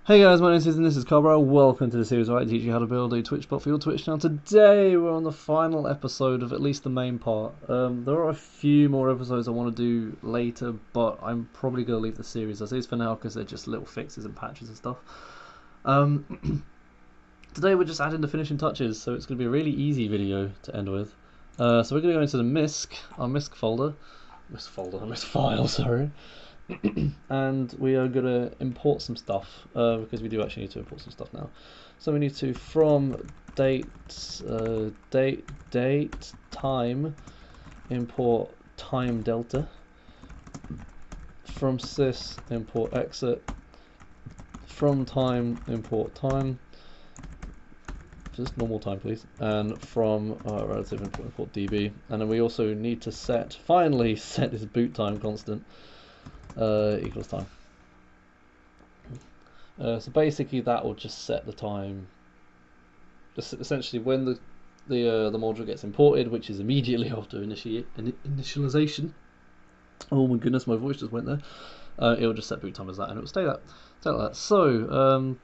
Hey guys, my name is Susan, this is Cobra. Welcome to the series where I teach you how to build a Twitch bot for your Twitch channel. Today we're on the final episode of at least the main part. There are a few more episodes I want to do later, but I'm probably going to leave the series as is for now because they're just little fixes and patches and stuff. Today we're just adding the finishing touches, so it's going to be a really easy video to end with. So we're going to go into the our MISC file, sorry. And we are going to import some stuff because we do actually need to import some stuff now. So we need to from date time import time delta, from sys import exit, from time import time, just normal time please, and from relative import db. And then we also need to finally set this boot time constant equals time. So basically that will just set the time, just essentially when the module gets imported, which is immediately after initialization. Oh my goodness, my voice just went there. It will just set boot time as that, and it will stay like that. So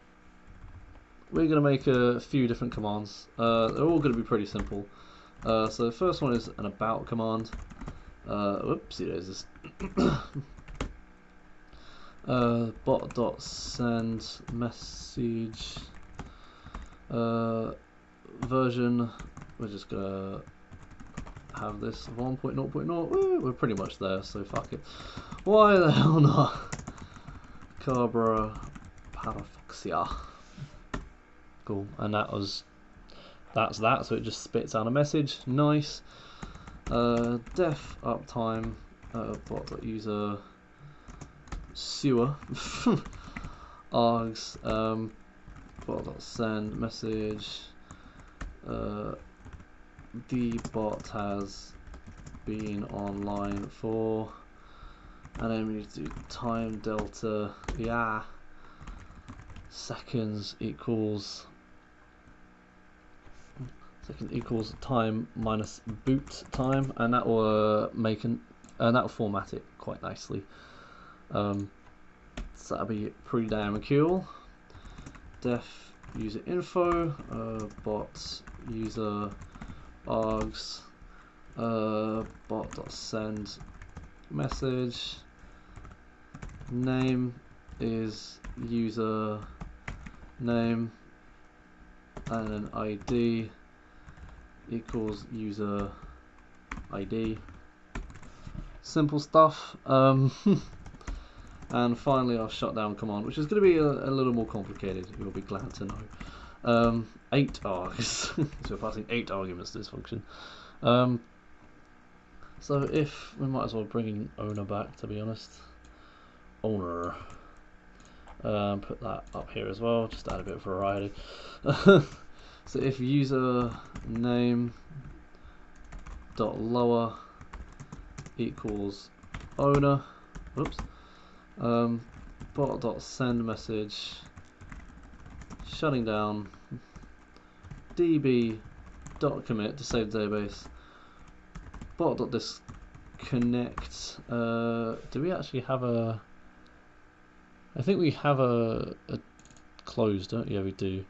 we're going to make a few different commands. They're all going to be pretty simple. So the first one is an about command. Whoopsie daisies. Bot.send message version. We're just gonna have this 1.0.0. We're pretty much there, so fuck it. Why the hell not? Cabra parafoxia. Cool, and that's that. So it just spits out a message. Nice. Def uptime bot.user sewer args bot.send message the bot has been online for, and then we need to do time delta seconds equals time minus boot time, and that will that will format it quite nicely. So that'll be pretty damn cool. Def user info bot user args bot.send message name is user name, and then ID equals user ID. Simple stuff. And finally our shutdown command, which is going to be a little more complicated, you'll be glad to know. 8 args, so we're passing 8 arguments to this function. So if, we might as well bring in owner back, to be honest. Owner. Put that up here as well, just to add a bit of variety. So if user name dot lower equals owner, whoops, bot.send message shutting down db.commit to save the database, bot.disconnect. Do we actually have a, I think we have a close, don't we? Yeah, we do.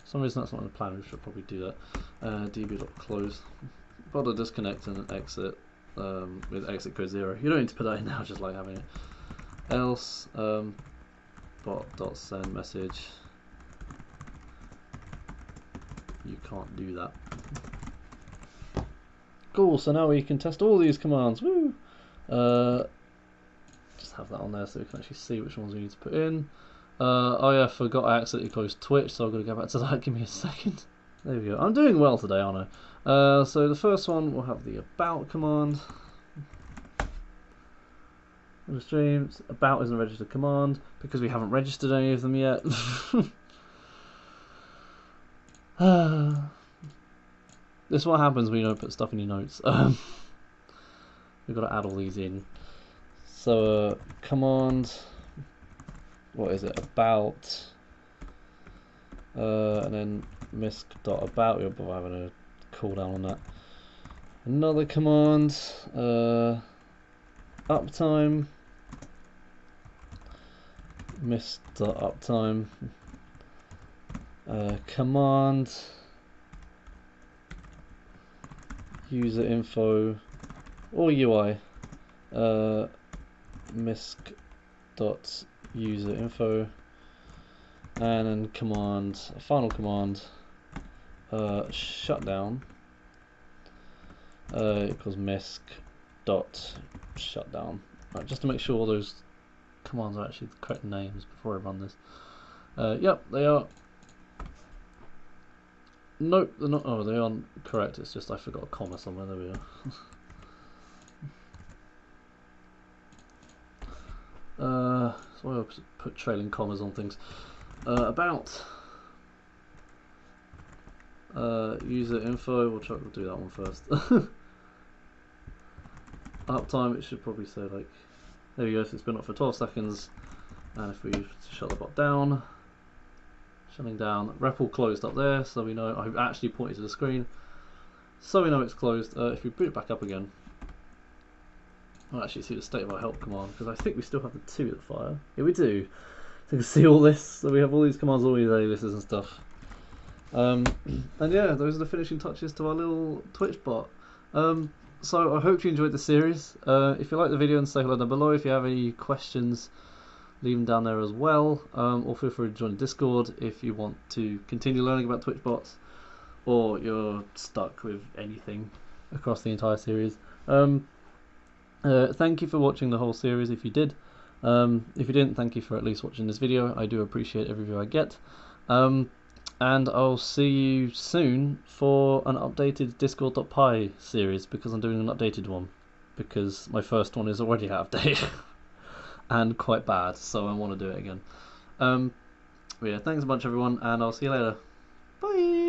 For some reason that's not in the plan, we should probably do that. db.close, bot.disconnect and exit with exit code 0. You don't need to put that in now, just like having it. Else bot.send message, you can't do that. Cool, so now we can test all these commands. Woo! Just have that on there so we can actually see which ones we need to put in. Oh yeah, I forgot I accidentally closed Twitch, so I've got to go back to that. Give me a second. There we go. I'm doing well today, aren't I? So the first one, we'll have the about command. On the streams, about isn't a registered command because we haven't registered any of them yet. This is what happens when you don't put stuff in your notes. We've got to add all these in. So command, what is it? About, and then misc.about. We're having a cooldown on that. Another command, uptime miss.uptime command user info or UI misc dot user info, and then command, final command, shutdown equals misc dot shutdown. Right, just to make sure all those commands are actually the correct names before I run this. Yep, they are. Nope, they're not. Oh, they aren't correct. It's just I forgot a comma somewhere. There we are. So I put trailing commas on things. About user info. We'll do that one first. Uptime. It should probably say like. There we go. So it's been up for 12 seconds, and if we shut the bot down. Shutting down, REPL closed up there, so we know I've actually pointed to the screen, so we know it's closed. If we put it back up again, we'll actually see the state of our help command, because I think we still have the 2 at the fire. Yeah, we do. So you can see all this, so we have all these commands, all these aliases and stuff. And yeah, those are the finishing touches to our little Twitch bot. So I hope you enjoyed the series. If you like the video, and say hello down below. If you have any questions, leave them down there as well, or feel free to join the Discord if you want to continue learning about Twitch bots, or you're stuck with anything across the entire series. Thank you for watching the whole series if you did. If you didn't, thank you for at least watching this video. I do appreciate every view I get. And I'll see you soon for an updated Discord.py series, because I'm doing an updated one, because my first one is already out of date. And quite bad, so I want to do it again. But yeah, thanks a bunch everyone, and I'll see you later. Bye!